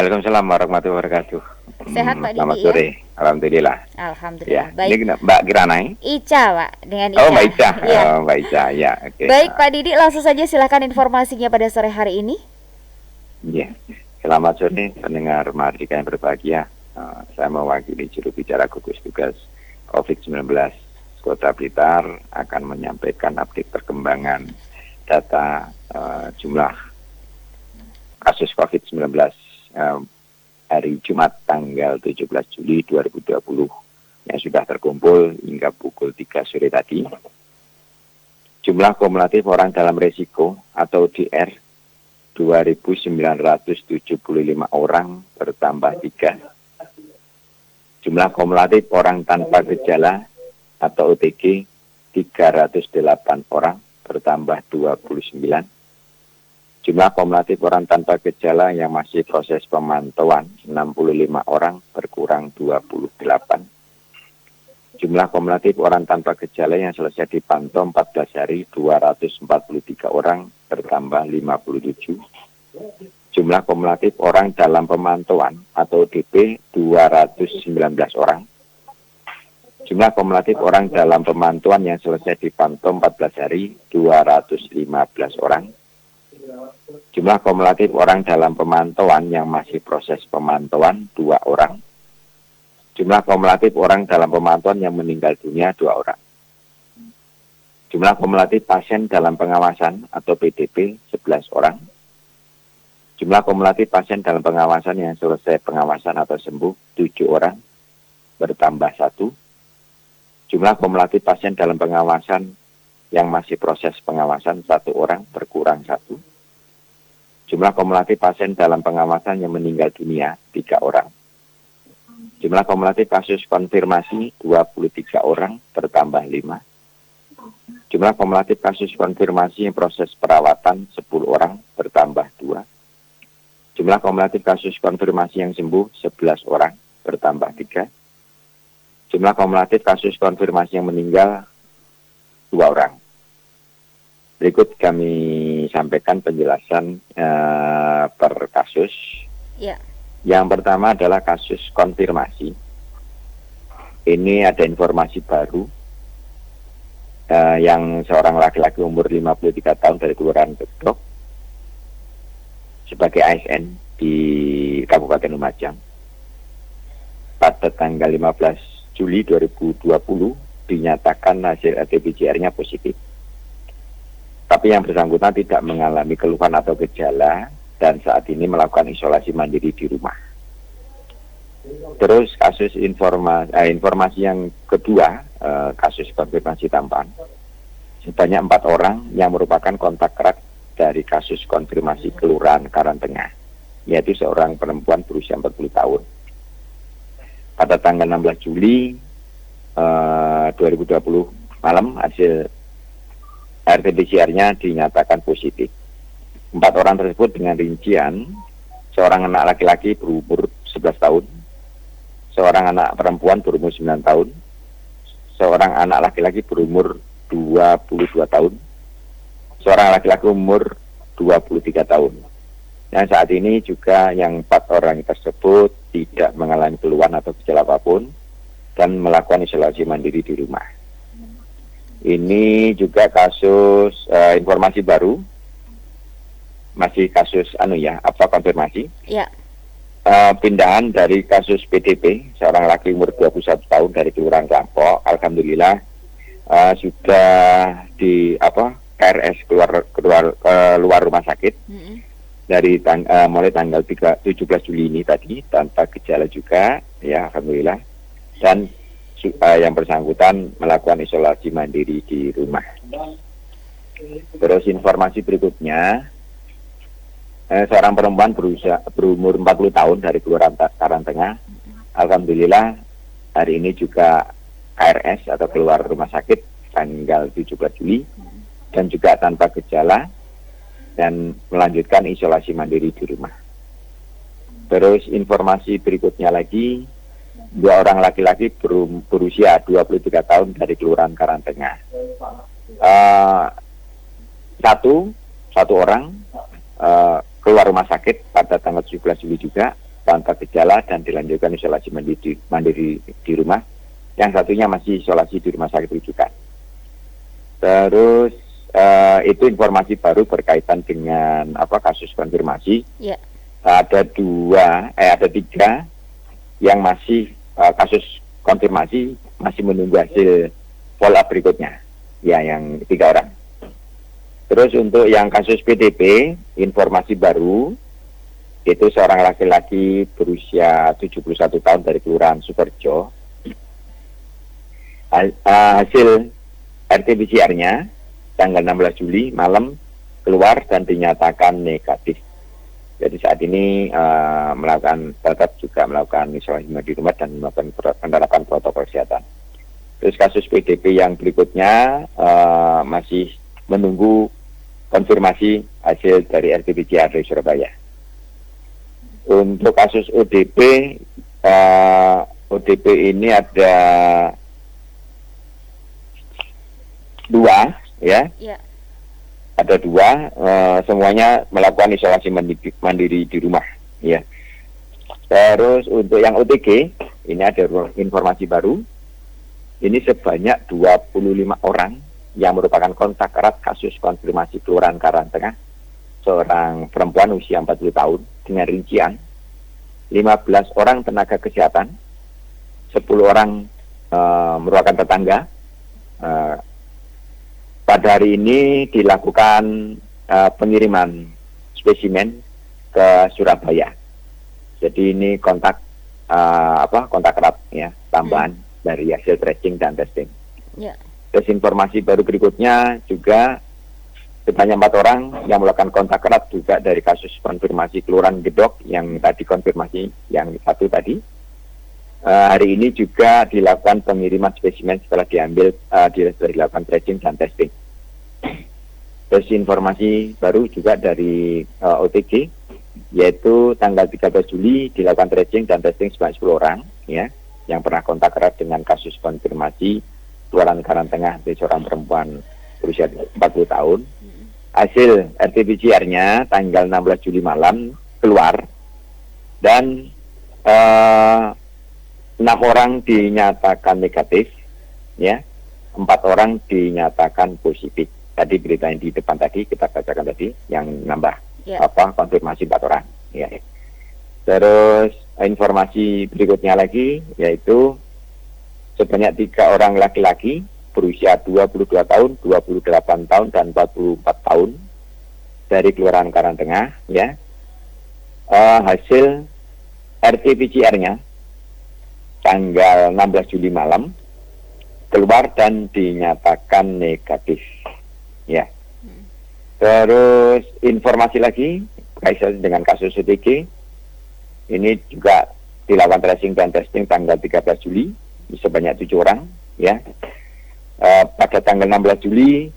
Waalaikumsalam warahmatullahi wabarakatuh. Sehat Pak Selamat Didi ya? sore. Alhamdulillah. Alhamdulillah. Ya, Baik. ini Mbak Kiranai. Ica, Pak, dengan Oh, Ica. Mbak Ica. Iya. Oh, Mbak Ica. Ya, oke. Baik, Pak Didi, langsung saja silakan informasinya pada sore hari ini. Ya. Selamat sore pendengar Mardika yang berbahagia. Saya mewakili juru bicara gugus tugas COVID-19 Kota Blitar akan menyampaikan update perkembangan data jumlah kasus COVID-19 hari Jumat tanggal 17 Juli 2020 yang sudah terkumpul hingga pukul 3 sore tadi. Jumlah kumulatif orang dalam resiko atau DR 2.975 orang bertambah 3. Jumlah kumulatif orang tanpa gejala atau OTG 308 orang bertambah 29. Jumlah kumulatif orang tanpa gejala yang masih proses pemantauan 65 orang berkurang 28. Jumlah kumulatif orang tanpa gejala yang selesai dipantau 14 hari 243 orang bertambah 57. Jumlah kumulatif orang dalam pemantauan atau DP 219 orang. Jumlah kumulatif orang dalam pemantauan yang selesai dipantau 14 hari 215 orang. Jumlah kumulatif orang dalam pemantauan yang masih proses pemantauan 2 orang. Jumlah kumulatif orang dalam pemantauan yang meninggal dunia 2 orang. Jumlah kumulatif pasien dalam pengawasan atau PDP 11 orang. Jumlah kumulatif pasien dalam pengawasan yang selesai pengawasan atau sembuh 7 orang bertambah 1. Jumlah kumulatif pasien dalam pengawasan yang masih proses pengawasan 1 orang berkurang 1. Jumlah kumulatif pasien dalam pengawasan yang meninggal dunia 3 orang. Jumlah kumulatif kasus konfirmasi 23 orang bertambah 5. Jumlah kumulatif kasus konfirmasi yang proses perawatan 10 orang bertambah 2. Jumlah kumulatif kasus konfirmasi yang sembuh 11 orang bertambah 3. Jumlah kumulatif kasus konfirmasi yang meninggal 2 orang. Berikut kami sampaikan penjelasan per kasus. Ya. Yang pertama adalah kasus konfirmasi. Ini ada informasi baru yang seorang laki-laki umur 53 tahun dari Kelurahan Gedok sebagai ASN di Kabupaten Lumajang. Pada tanggal 15 Juli 2020 dinyatakan hasil RT-PCR-nya positif. Tapi yang bersangkutan tidak mengalami keluhan atau gejala dan saat ini melakukan isolasi mandiri di rumah. Terus kasus informasi yang kedua, kasus konfirmasi tambahan. Sebanyak 4 orang yang merupakan kontak erat dari kasus konfirmasi Kelurahan Karangtengah, yaitu seorang perempuan berusia 40 tahun. Pada tanggal 16 Juli 2020 malam hasil RT-PCR-nya dinyatakan positif. 4 orang tersebut dengan rincian seorang anak laki-laki berumur 11 tahun, seorang anak perempuan berumur 9 tahun, seorang anak laki-laki berumur 22 tahun, seorang laki-laki umur 23 tahun. Dan saat ini juga yang 4 orang tersebut tidak mengalami keluhan atau gejala apapun dan melakukan isolasi mandiri di rumah. Ini juga kasus informasi baru, masih kasus konfirmasi. Ya. Pindahan dari kasus PDP, seorang laki umur 21 tahun dari Kelurahan Rampok, alhamdulillah sudah di KRS keluar rumah sakit dari mulai tanggal 17 Juli ini tadi tanpa gejala juga, ya alhamdulillah. Dan yang bersangkutan melakukan isolasi mandiri di rumah. Terus informasi berikutnya, seorang perempuan berumur 40 tahun dari Kelurahan Karangtengah, alhamdulillah hari ini juga KRS atau keluar rumah sakit tanggal 17 Juli dan juga tanpa gejala dan melanjutkan isolasi mandiri di rumah. Terus informasi berikutnya lagi, 2 orang laki-laki berusia 23 tahun dari Kelurahan Karangtengah. Satu orang keluar rumah sakit pada tanggal 17 Juli juga tanpa gejala dan dilanjutkan isolasi mandiri di rumah. Yang satunya masih isolasi di rumah sakit rujukan. Terus itu informasi baru berkaitan dengan kasus konfirmasi. Ya. Ada tiga yang masih kasus konfirmasi masih menunggu hasil follow up berikutnya. Ya, yang 3 orang. Terus untuk yang kasus PDP, informasi baru, itu seorang laki-laki berusia 71 tahun dari Kelurahan Sukorejo. Hasil RT-PCR-nya tanggal 16 Juli malam keluar dan dinyatakan negatif. Jadi saat ini tetap juga melakukan isolasi di rumah dan melakukan penerapan protokol kesehatan. Terus kasus PDP yang berikutnya masih menunggu konfirmasi hasil dari RT-PCR di Surabaya. Untuk kasus ODP ini ada 2, ya. Ada 2, semuanya melakukan isolasi mandiri di rumah, ya. Terus untuk yang OTG, ini ada informasi baru. Ini sebanyak 25 orang yang merupakan kontak erat kasus konfirmasi Kelurahan Karangtengah, seorang perempuan usia 40 tahun dengan rincian 15 orang tenaga kesehatan, 10 orang merupakan tetangga. Pada hari ini dilakukan pengiriman spesimen ke Surabaya. Jadi ini kontak erat, ya, tambahan dari hasil tracing dan testing. Ya. Terus informasi baru berikutnya juga sebanyak 4 orang yang melakukan kontak erat juga dari kasus konfirmasi Kelurahan Gedok yang tadi konfirmasi yang 1 tadi. Hari ini juga dilakukan pengiriman spesimen setelah dilakukan tracing dan testing. Terus informasi baru juga dari OTG, yaitu tanggal 13 Juli dilakukan tracing dan testing sebanyak 10 orang, ya, yang pernah kontak erat dengan kasus konfirmasi Kelurahan Karangtengah dari seorang perempuan berusia 40 tahun. Hasil RT-PCR-nya tanggal 16 Juli malam keluar dan 6 orang dinyatakan negatif, ya, 4 orang dinyatakan positif. Tadi berita yang di depan tadi kita bacakan tadi yang nambah konfirmasi 4 orang, ya. Terus informasi berikutnya lagi yaitu sebanyak 3 orang laki-laki berusia 22 tahun, 28 tahun dan 44 tahun dari Kelurahan Karangtengah, ya. Hasil RT-PCR-nya tanggal 16 Juli malam keluar dan dinyatakan negatif, ya. Terus informasi lagi kaitan dengan kasus OTG, ini juga dilakukan tracing dan testing tanggal 13 Juli sebanyak 7 orang, ya. Pada tanggal 16 Juli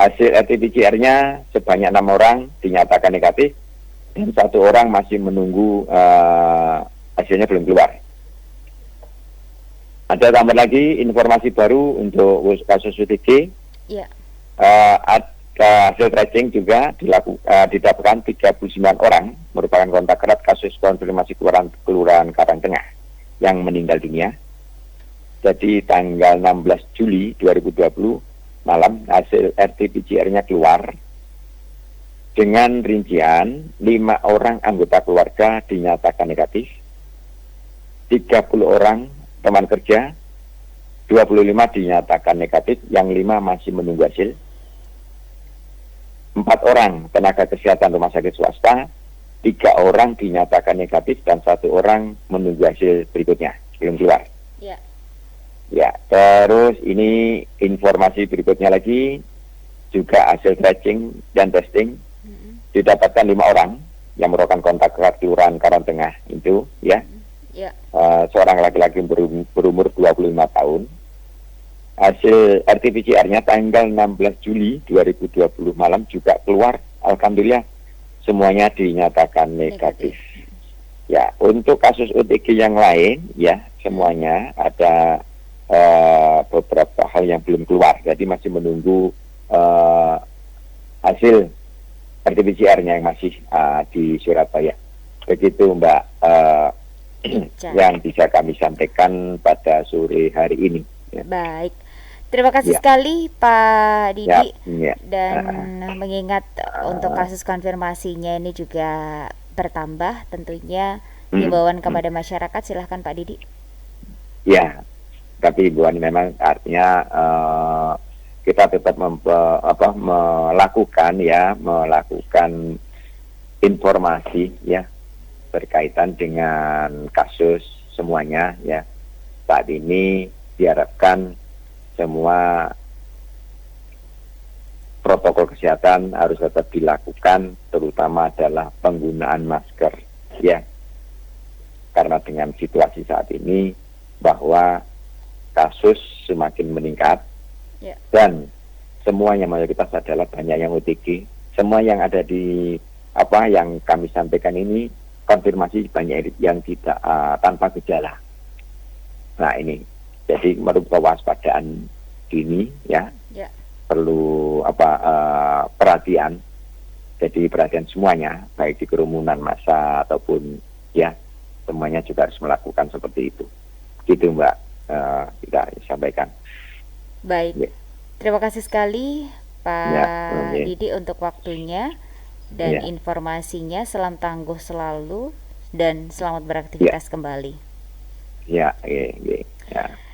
hasil RT-PCR-nya sebanyak 6 orang dinyatakan negatif dan 1 orang masih menunggu hasilnya belum keluar. Ada tambah lagi informasi baru untuk kasus OTG. Ya. Hasil tracing juga didapatkan 39 orang merupakan kontak erat kasus konfirmasi Kelurahan Karangtengah yang meninggal dunia. Jadi tanggal 16 Juli 2020 malam hasil RT-PCR-nya keluar dengan rincian 5 orang anggota keluarga dinyatakan negatif, 30 orang teman kerja, 25 dinyatakan negatif, yang 5 masih menunggu hasil. 4 orang tenaga kesehatan rumah sakit swasta, 3 orang dinyatakan negatif dan 1 orang menunggu hasil berikutnya belum keluar. Ya, terus ini informasi berikutnya lagi juga hasil tracing dan testing didapatkan 5 orang yang merupakan kontak erat Kelurahan Karangtengah itu, ya. Seorang laki-laki berumur 25 tahun. Hasil RT-PCR-nya tanggal 16 Juli 2020 malam juga keluar. Alhamdulillah semuanya dinyatakan negatif. Ya, untuk kasus OTG yang lain, ya, semuanya ada beberapa hal yang belum keluar. Jadi masih menunggu hasil RT-PCR-nya yang masih di Surabaya. Begitu Mbak, Ica. yang bisa kami sampaikan pada sore hari ini. Ya, Baik. Terima kasih ya, sekali Pak ya, Didi, ya. dan mengingat untuk Uh, kasus konfirmasinya ini juga bertambah, tentunya mm, himbauan mm. kepada masyarakat, silahkan Pak Didi. Ya, tapi bukan memang artinya kita tetap melakukan informasi ya berkaitan dengan kasus semuanya ya. Saat ini diharapkan semua protokol kesehatan harus tetap dilakukan, terutama adalah penggunaan masker ya. Karena dengan situasi saat ini bahwa kasus semakin meningkat Ya. dan semuanya mayoritas adalah banyak yang OTG. Semua yang ada di apa yang kami sampaikan ini konfirmasi banyak yang tidak tanpa gejala. Nah ini jadi menurut kewaspadaan dini ya, Ya. perlu perhatian. Jadi perhatian semuanya baik di kerumunan massa ataupun ya semuanya juga harus melakukan seperti itu. Gitu Mbak, kita sampaikan. Baik. Ya, Terima kasih sekali ya, Pak ya, Didi untuk waktunya dan ya, informasinya. Salam tangguh selalu dan selamat ya, beraktivitas kembali. ya, ya, ya. Ya.